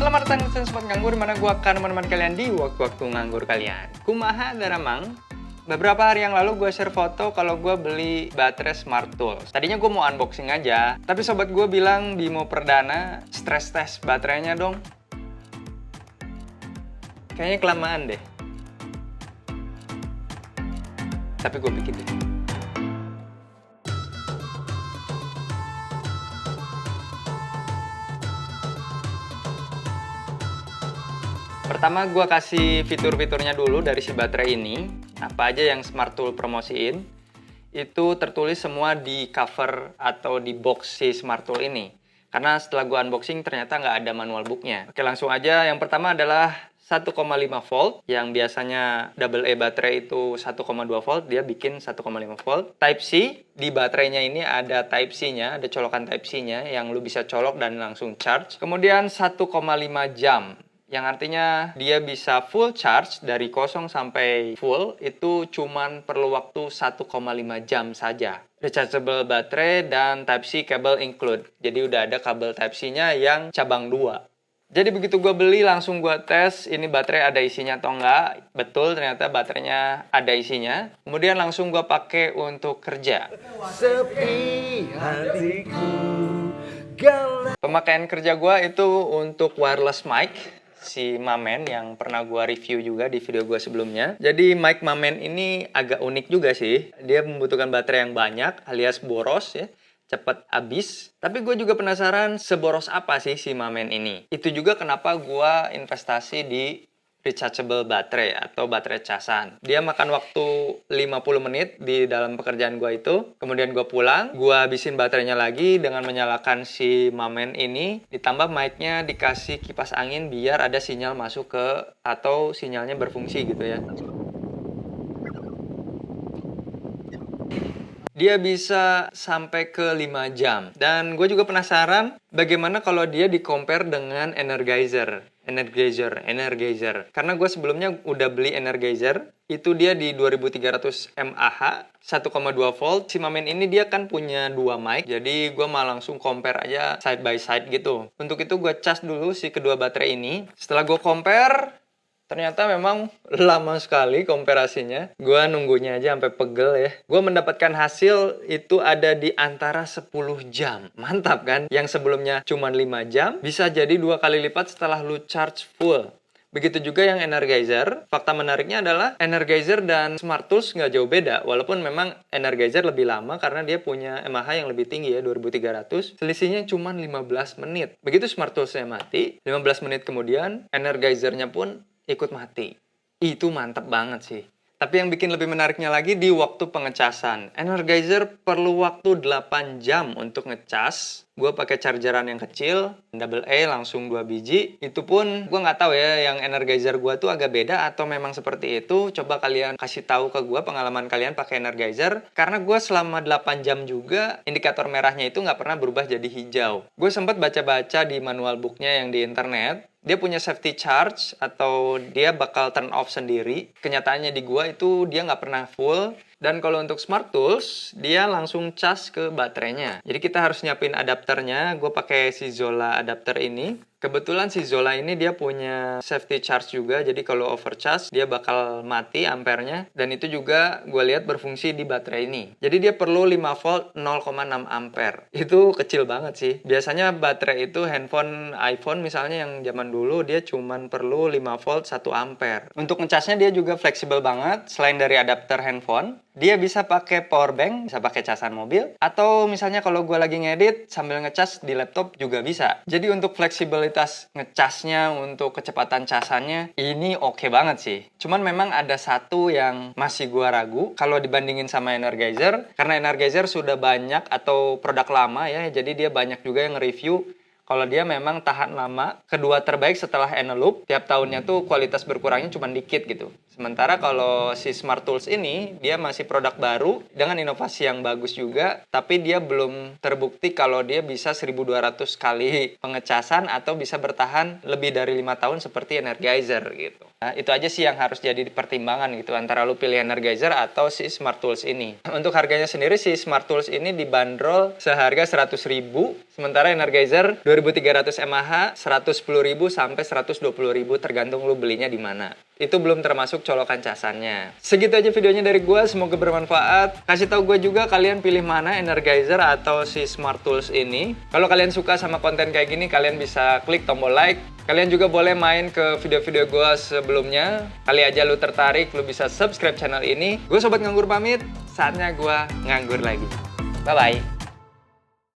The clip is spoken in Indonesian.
Selamat datang di Sobat Nganggur, mana gua akan menemani kalian di waktu-waktu nganggur kalian. Kumaha daramang? Beberapa hari yang lalu gue share foto kalau gue beli baterai Smart Tools. Tadinya gue mau unboxing aja, tapi sobat gue bilang Bimo Perdana stress test baterainya dong. Kayaknya kelamaan deh. Tapi gue bikin deh. Pertama gue kasih fitur-fiturnya dulu dari si baterai ini. Apa aja yang Smart Tool promosiin, itu tertulis semua di cover atau di box si Smart Tool ini. Karena setelah gue unboxing ternyata nggak ada manual booknya. Oke, langsung aja. Yang pertama adalah 1,5 volt, yang biasanya AA baterai itu 1,2 volt, dia bikin 1,5 volt. Type C, di baterainya ini ada Type C-nya, ada colokan Type C-nya yang lu bisa colok dan langsung charge. Kemudian 1,5 jam, yang artinya dia bisa full charge dari kosong sampai full itu cuman perlu waktu 1,5 jam saja. Rechargeable baterai dan Type-C cable include. Jadi udah ada kabel Type-C-nya yang cabang 2. Jadi begitu gue beli langsung gue tes ini baterai ada isinya atau enggak. Betul, ternyata baterainya ada isinya. Kemudian langsung gue pakai untuk kerja. Sepi hatiku. Pemakaian kerja gue itu untuk wireless mic si Mamen yang pernah gua review juga di video gua sebelumnya. Jadi mic Mamen ini agak unik juga sih. Dia membutuhkan baterai yang banyak alias boros ya, cepat habis. Tapi gue juga penasaran seboros apa sih si Mamen ini. Itu juga kenapa gua investasi di rechargeable baterai atau baterai casan. Dia makan waktu 50 menit di dalam pekerjaan gua itu. Kemudian gua pulang, gua habisin baterainya lagi dengan menyalakan si Mamen ini. Ditambah mic-nya dikasih kipas angin biar ada sinyal masuk ke atau sinyalnya berfungsi gitu ya. Dia bisa sampai ke 5 jam. Dan gue juga penasaran bagaimana kalau dia di-compare dengan Energizer. Karena gue sebelumnya udah beli Energizer. Itu dia di 2300 mAh, 1,2 volt. Si Mamen ini dia kan punya 2 mic. Jadi gue malah langsung compare aja side by side gitu. Untuk itu gue cas dulu si kedua baterai ini. Setelah gue compare, ternyata memang lama sekali komparasinya. Gua nunggunya aja sampai pegel ya. Gua mendapatkan hasil itu ada di antara 10 jam. Mantap kan? Yang sebelumnya cuma 5 jam, bisa jadi 2 kali lipat setelah lu charge full. Begitu juga yang Energizer. Fakta menariknya adalah Energizer dan Smart Tools nggak jauh beda. Walaupun memang Energizer lebih lama karena dia punya mAh yang lebih tinggi ya, 2300. Selisihnya cuma 15 menit. Begitu Smart Tools-nya mati, 15 menit kemudian Energizer-nya pun ikut mati. Itu mantap banget sih. Tapi yang bikin lebih menariknya lagi di waktu pengecasan. Energizer perlu waktu 8 jam untuk ngecas. Gue pakai chargeran yang kecil, AA langsung 2 biji. Itu pun gue nggak tahu ya, yang Energizer gue tuh agak beda atau memang seperti itu. Coba kalian kasih tahu ke gue pengalaman kalian pakai Energizer. Karena gue selama 8 jam juga indikator merahnya itu nggak pernah berubah jadi hijau. Gue sempat baca-baca di manual booknya yang di internet. Dia punya safety charge atau dia bakal turn off sendiri. Kenyataannya di gua itu dia nggak pernah full. Dan kalau untuk Smart Tools, dia langsung cas ke baterainya. Jadi kita harus nyiapin adapternya. Gue pakai si Zola adapter ini. Kebetulan si Zola ini dia punya safety charge juga. Jadi kalau overcharge, dia bakal mati ampernya. Dan itu juga gue lihat berfungsi di baterai ini. Jadi dia perlu 5 volt 0,6 ampere. Itu kecil banget sih. Biasanya baterai itu handphone iPhone misalnya yang zaman dulu, dia cuman perlu 5 volt 1 ampere. Untuk ngecasnya dia juga fleksibel banget. Selain dari adapter handphone, dia bisa pakai power bank, bisa pakai casan mobil, atau misalnya kalau gue lagi ngedit sambil ngecas di laptop juga bisa. Jadi untuk fleksibilitas ngecasnya, untuk kecepatan casannya, ini oke banget sih. Cuman memang ada satu yang masih gue ragu kalau dibandingin sama Energizer, karena Energizer sudah banyak atau produk lama ya, jadi dia banyak juga yang nge-review kalau dia memang tahan lama. Kedua terbaik setelah Eneloop, tiap tahunnya tuh kualitas berkurangnya cuma dikit gitu. Sementara kalau si Smart Tools ini, dia masih produk baru dengan inovasi yang bagus juga, tapi dia belum terbukti kalau dia bisa 1200 kali pengecasan atau bisa bertahan lebih dari 5 tahun seperti Energizer gitu. Nah, itu aja sih yang harus jadi pertimbangan gitu antara lu pilih Energizer atau si Smart Tools ini. Untuk harganya sendiri si Smart Tools ini dibanderol seharga 100.000 Sementara Energizer 2300 mAh 110.000 sampai 120.000 tergantung lu belinya di mana. Itu belum termasuk colokan casannya. Segitu aja videonya dari gua, semoga bermanfaat. Kasih tahu gua juga kalian pilih mana Energizer atau si Smart Tools ini. Kalau kalian suka sama konten kayak gini, kalian bisa klik tombol like. Kalian juga boleh main ke video-video gua sebelumnya. Kali aja lu tertarik, lu bisa subscribe channel ini. Gue Sobat Nganggur pamit, saatnya gua nganggur lagi. Bye-bye.